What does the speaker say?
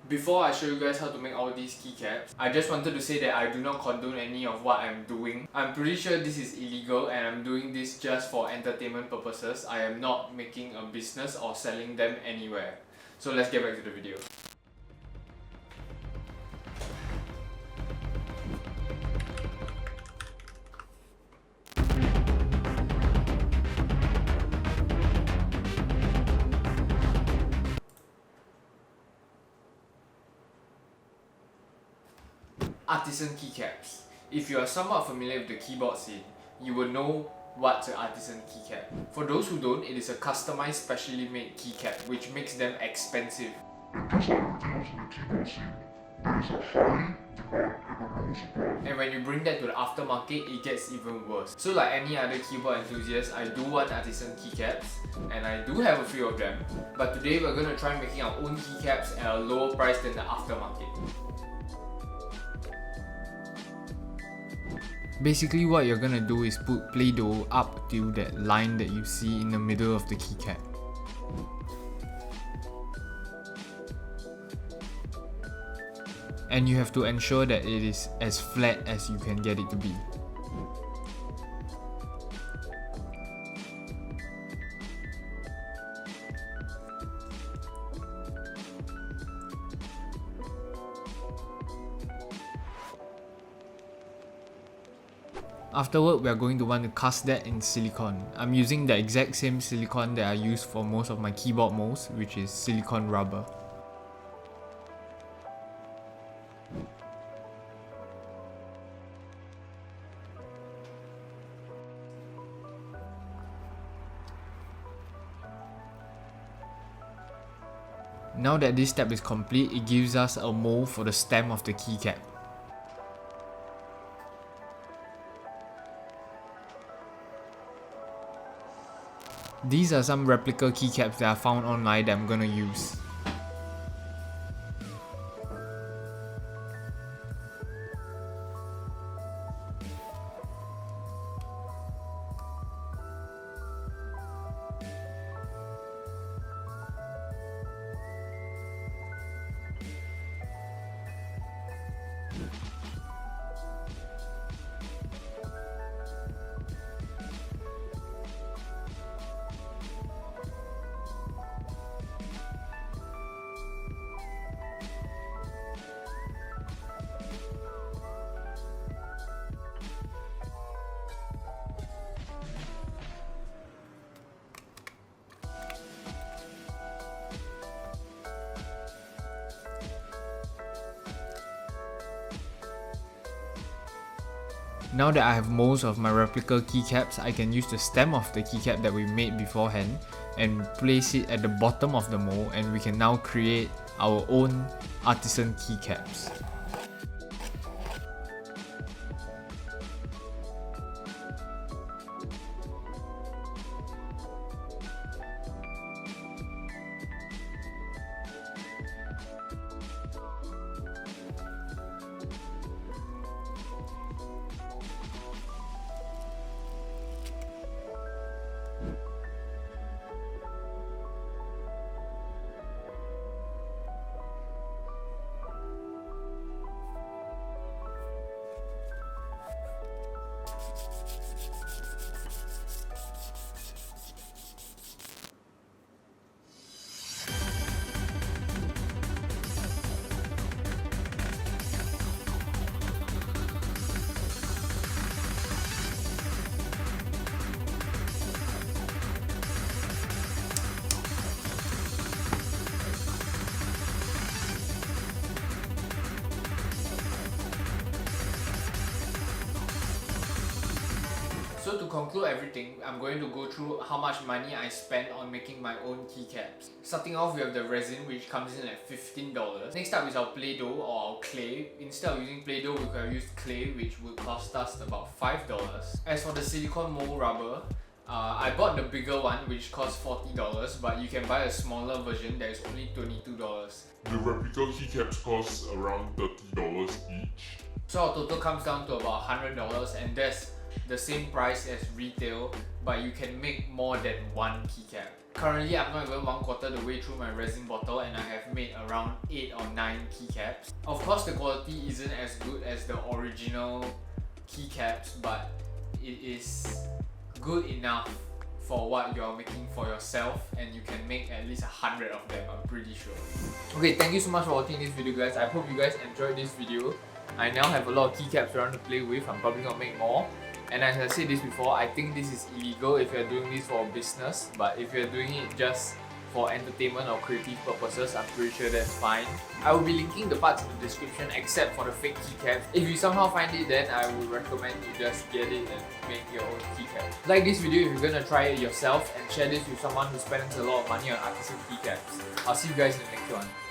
Before I show you guys how to make all these keycaps, I just wanted to say that I do not condone any of what I'm doing. I'm pretty sure this is illegal and I'm doing this just for entertainment purposes. I am not making a business or selling them anywhere. So let's get back to the video. Artisan keycaps. If you are somewhat familiar with the keyboard scene, you will know what's an artisan keycap. For those who don't, it is a customized, specially made keycap, which makes them expensive. And when you bring that to the aftermarket, it gets even worse. So like any other keyboard enthusiast, I do want artisan keycaps, and I do have a few of them. But today we're going to try making our own keycaps at a lower price than the aftermarket. Basically what you're gonna do is put Play-Doh up to that line that you see in the middle of the keycap. And you have to ensure that it is as flat as you can get it to be. Afterward, we are going to want to cast that in silicone. I'm using the exact same silicone that I use for most of my keyboard molds, which is silicone rubber. Now that this step is complete, it gives us a mold for the stem of the keycap. These are some replica keycaps that I found online that I'm gonna use. Now that I have most of my replica keycaps, I can use the stem of the keycap that we made beforehand and place it at the bottom of the mold, and we can now create our own artisan keycaps. So to conclude everything, I'm going to go through how much money I spent on making my own keycaps. Starting off, we have the resin, which comes in at $15. Next up is our Play-Doh or our clay. Instead of using Play-Doh, we could have used clay, which would cost us about $5. As for the silicone mold rubber, I bought the bigger one, which costs $40, but you can buy a smaller version that is only $22. The replica keycaps cost around $30 each. So our total comes down to about $100, and that's the same price as retail, but you can make more than one keycap. Currently, I'm not even 1/4 the way through my resin bottle and I have made around 8 or 9 keycaps. Of course, the quality isn't as good as the original keycaps, but it is good enough for what you're making for yourself, and you can make at least 100 of them, I'm pretty sure. Okay, thank you so much for watching this video, guys. I hope you guys enjoyed this video. I now have a lot of keycaps around to play with. I'm probably gonna make more. And as I said this before, I think this is illegal if you're doing this for business, but if you're doing it just for entertainment or creative purposes, I'm pretty sure that's fine. I will be linking the parts in the description except for the fake keycaps. If you somehow find it, then I would recommend you just get it and make your own keycap. Like this video if you're gonna try it yourself, and share this with someone who spends a lot of money on Artisan keycaps. I'll see you guys in the next one.